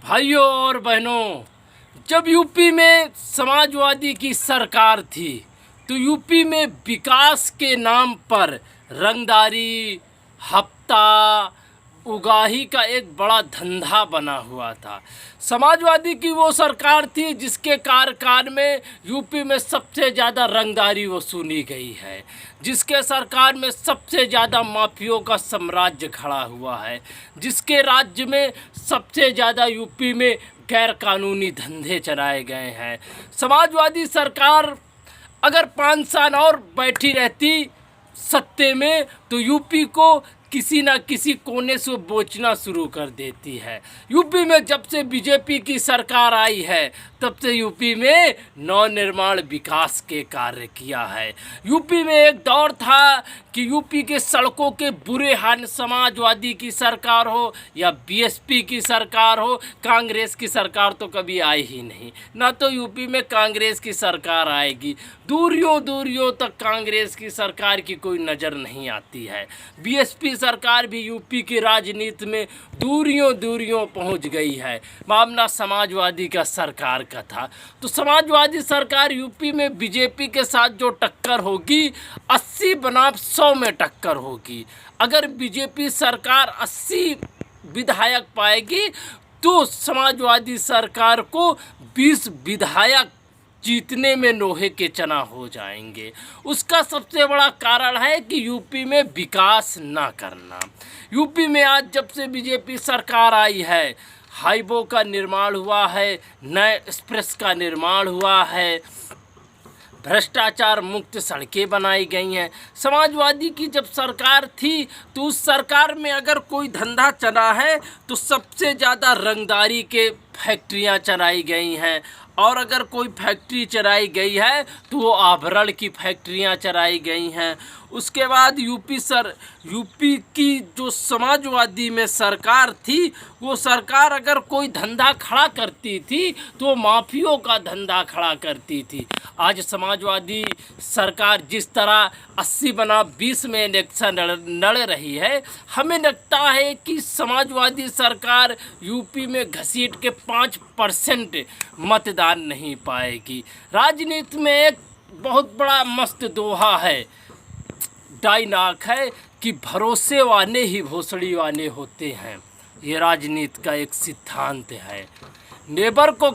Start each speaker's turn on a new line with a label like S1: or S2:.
S1: भाइयों और बहनों, जब यूपी में समाजवादी की सरकार थी तो यूपी में विकास के नाम पर रंगदारी, हफ्ता, उगाही का एक बड़ा धंधा बना हुआ था। समाजवादी की वो सरकार थी जिसके कार्यकाल में यूपी में सबसे ज़्यादा रंगदारी वसूली गई है, जिसके सरकार में सबसे ज़्यादा माफियों का साम्राज्य खड़ा हुआ है, जिसके राज्य में सबसे ज़्यादा यूपी में गैर कानूनी धंधे चलाए गए हैं। समाजवादी सरकार अगर 5 साल और बैठी रहती सत्ते में तो यूपी को किसी ना किसी कोने से बेचना शुरू कर देती है। यूपी में जब से बीजेपी की सरकार आई है तब से यूपी में नवनिर्माण विकास के कार्य किया है। यूपी में एक दौर था कि यूपी के सड़कों के बुरे हाल, समाजवादी की सरकार हो या बीएसपी की सरकार हो, कांग्रेस की सरकार तो कभी आई ही नहीं, ना तो यूपी में कांग्रेस की सरकार आएगी। दूरियों दूरियों तक कांग्रेस की सरकार की कोई नज़र नहीं आती है। बीएसपी सरकार भी यूपी की राजनीति में दूरियों दूरियों पहुंच गई है। मामला समाजवादी का सरकार का था तो समाजवादी सरकार यूपी में बीजेपी के साथ जो टक्कर होगी 80 बनाम 100 में टक्कर होगी। अगर बीजेपी सरकार 80 विधायक पाएगी तो समाजवादी सरकार को 20 विधायक जीतने में लोहे के चना हो जाएंगे। उसका सबसे बड़ा कारण है कि यूपी में विकास ना करना। यूपी में आज जब से बीजेपी सरकार आई है, हाईवे का निर्माण हुआ है, नए एक्सप्रेस का निर्माण हुआ है, भ्रष्टाचार मुक्त सड़कें बनाई गई हैं। समाजवादी की जब सरकार थी तो उस सरकार में अगर कोई धंधा चला है तो सबसे ज़्यादा रंगदारी के फैक्ट्रियां चलाई गई हैं, और अगर कोई फैक्ट्री चलाई गई है तो वो आभरण की फैक्ट्रियां चलाई गई हैं। उसके बाद यूपी की जो समाजवादी में सरकार थी वो सरकार अगर कोई धंधा खड़ा करती थी तो माफियों का धंधा खड़ा करती थी। आज समाजवादी सरकार जिस तरह 80 बनाम 20 में इलेक्शन लड़ रही है, हमें लगता है कि समाजवादी सरकार यूपी में घसीट के 5% मतदान नहीं पाएगी। राजनीति में एक बहुत बड़ा मस्त दोहा है, डायलॉग है कि भरोसे वाले ही भोसड़ी वाले होते हैं। ये राजनीति का एक सिद्धांत है। नेबर को